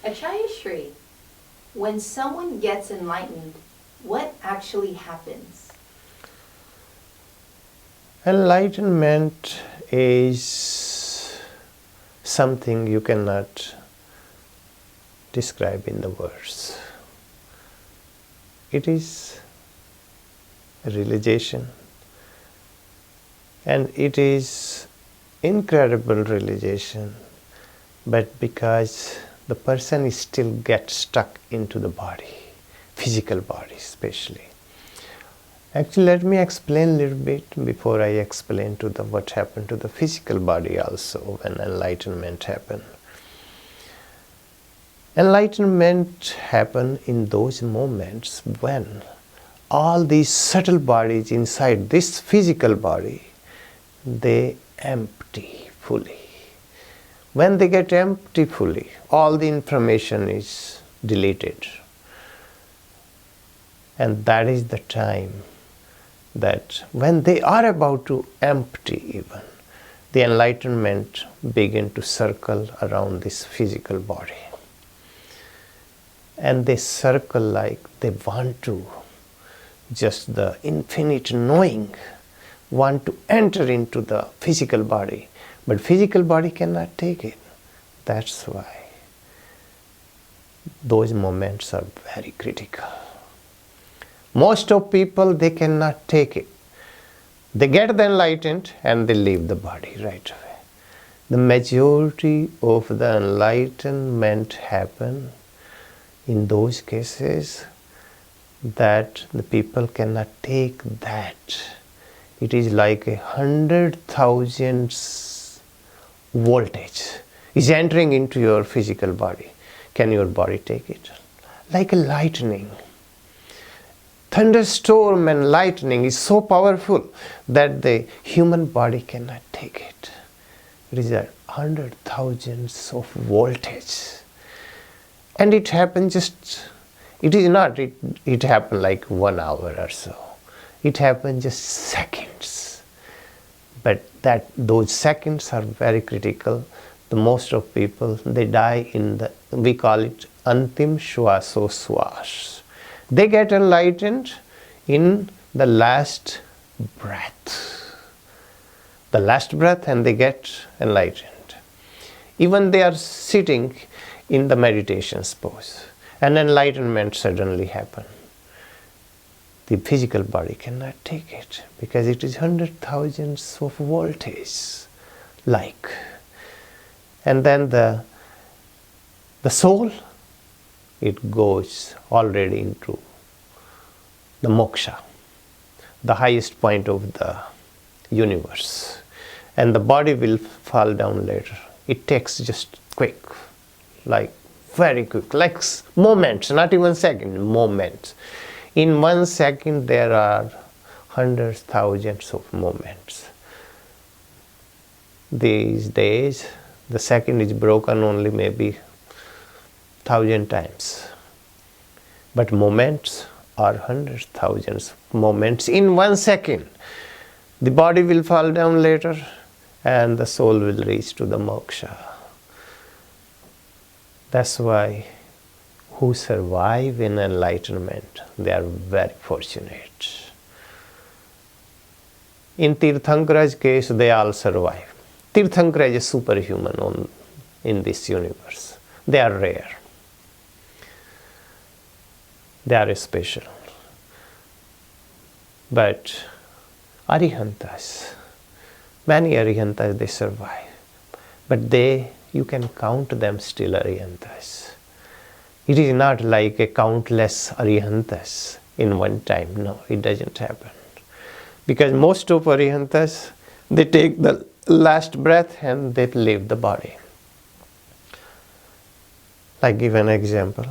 Acharya Shree, when someone gets enlightened, what actually happens? Enlightenment is something you cannot describe in the words. It is a realization, and it is incredible realization, but because the person is still gets stuck into the body, physical body especially. Actually, let me explain a little bit before I explain to the what happened to the physical body also when enlightenment happened. Enlightenment happened in those moments when all these subtle bodies inside this physical body, they empty fully. When they get empty fully, all the information is deleted. And that is the time that when they are about to empty even, the enlightenment begin to circle around this physical body. And they circle like they want to, just the infinite knowing, want to enter into the physical body. But physical body cannot take it. That's why those moments are very critical. Most of people, they cannot take it. They get the enlightened and they leave the body right away. The majority of the enlightenment happen in those cases that the people cannot take that. It is like 100,000 voltage is entering into your physical body. Can your body take it? Like a lightning. Thunderstorm and lightning is so powerful that the human body cannot take it. It is 100,000 of voltage. And it happened it happened like 1 hour or so. It happened just seconds. But those seconds are very critical. The most of people, they die we call it antim shwaso swash. They get enlightened in the last breath. The last breath, and they get enlightened. Even they are sitting in the meditation pose, and enlightenment suddenly happen. The physical body cannot take it because it is 100,000 of voltage, like. And then the soul, it goes already into the moksha, the highest point of the universe. And the body will fall down later. It takes just quick, like very quick, like moments, not even seconds, moments. In 1 second there are hundreds, thousands of moments. These days, the second is broken only maybe 1,000 times. But moments are hundreds, thousands of moments in 1 second. The body will fall down later and the soul will reach to the moksha. That's why who survive in enlightenment, they are very fortunate. In Tirthankara's case, they all survive. Tirthankara is a superhuman in this universe. They are rare. They are special. But Arihantas, many Arihantas, they survive. But you can count them still Arihantas. It is not like a countless Arihantas in one time. No, it doesn't happen. Because most of Arihantas, they take the last breath and they leave the body. I give an example.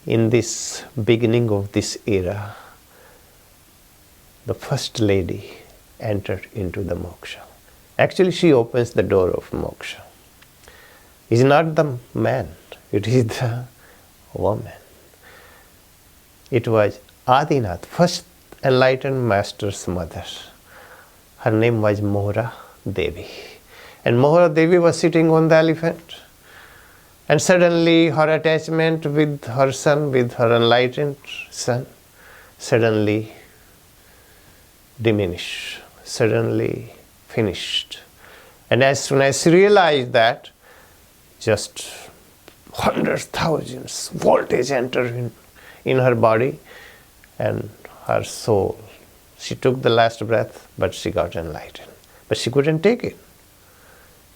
In this beginning of this era, the first lady entered into the moksha. Actually, she opens the door of moksha. It's not the man, it is the woman. It was Adinath, first enlightened master's mother. Her name was Mohra Devi. And Mohra Devi was sitting on the elephant. And suddenly her attachment with her son, with her enlightened son, suddenly diminished, suddenly finished. And as soon as she realized that, just hundreds, thousands, voltage entered in her body and her soul. She took the last breath, but she got enlightened. But she couldn't take it.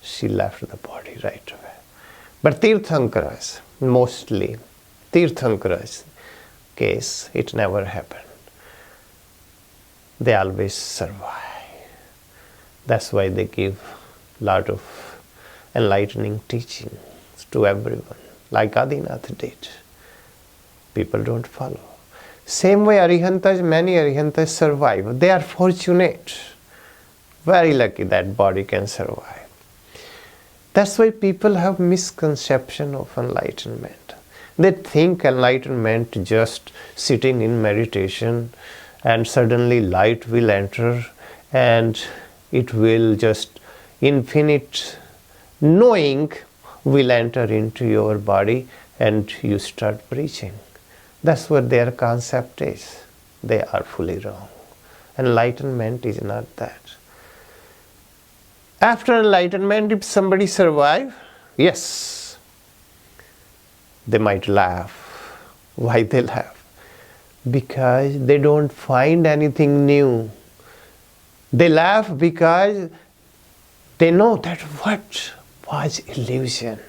She left the body right away. But Tirthankaras, mostly, Tirthankaras case, it never happened. They always survive. That's why they give lot of enlightening teaching to everyone, like Adinath did. People don't follow. Same way Arihantas, many Arihantas survive. They are fortunate, very lucky that body can survive. That's why people have misconception of enlightenment. They think enlightenment just sitting in meditation and suddenly light will enter and it will just infinite knowing will enter into your body and you start preaching. That's what their concept is. They are fully wrong. Enlightenment is not that. After enlightenment, if somebody survive, yes, they might laugh. Why they laugh? Because they don't find anything new. They laugh because they know that what was illusion.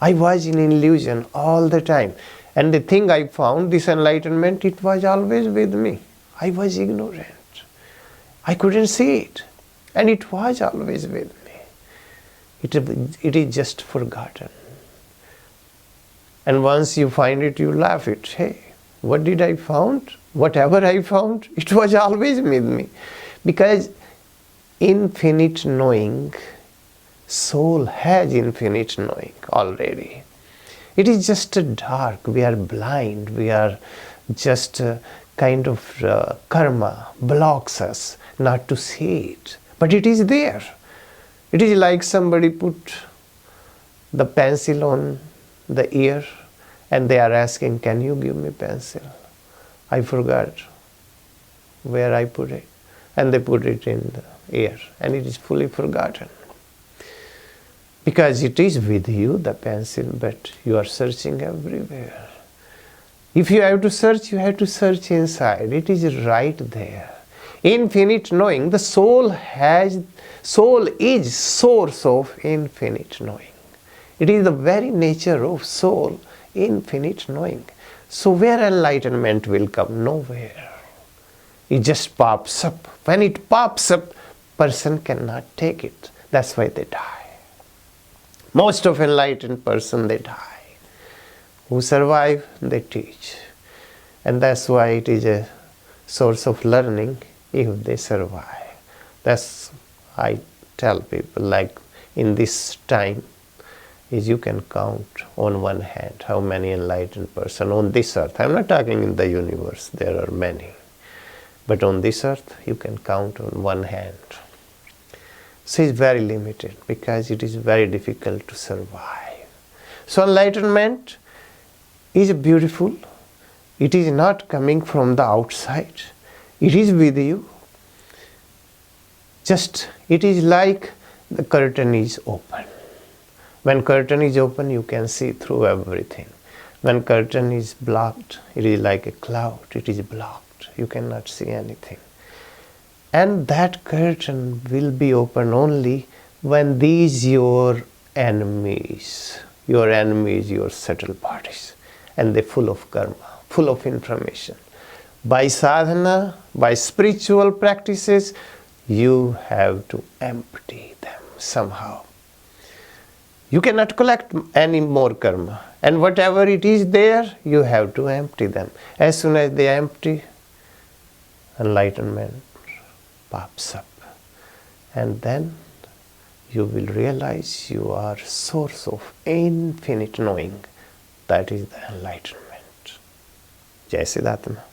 I was in illusion all the time. And the thing I found, this enlightenment, it was always with me. I was ignorant. I couldn't see it. And it was always with me. It is just forgotten. And once you find it, you laugh it. Hey, what did I found? Whatever I found, it was always with me. Because infinite knowing, soul has infinite knowing already. It is just a dark, we are blind, we are just kind of karma blocks us not to see it. But it is there. It is like somebody put the pencil on the ear and they are asking, can you give me pencil? I forgot where I put it. And they put it in the ear and it is fully forgotten. Because it is with you, the pencil, but you are searching everywhere. If you have to search, you have to search inside. It is right there. Infinite knowing, the soul is source of infinite knowing. It is the very nature of soul, infinite knowing. So where enlightenment will come? Nowhere. It just pops up. When it pops up, person cannot take it. That's why they die. Most of enlightened person, they die. Who survive, they teach. And that's why it is a source of learning if they survive. That's, I tell people, like in this time, is you can count on one hand how many enlightened person on this earth. I'm not talking in the universe, there are many. But on this earth, you can count on one hand. So it's very limited because it is very difficult to survive. So enlightenment is beautiful. It is not coming from the outside. It is with you. Just, it is like the curtain is open. When curtain is open, you can see through everything. When curtain is blocked, it is like a cloud. It is blocked. You cannot see anything. And that curtain will be open only when these your enemies, your subtle bodies, and they're full of karma, full of information. By sadhana, by spiritual practices, you have to empty them somehow. You cannot collect any more karma. And whatever it is there, you have to empty them. As soon as they empty, enlightenment pops up. And then you will realize you are source of infinite knowing. That is the enlightenment. Jai Siddhartha.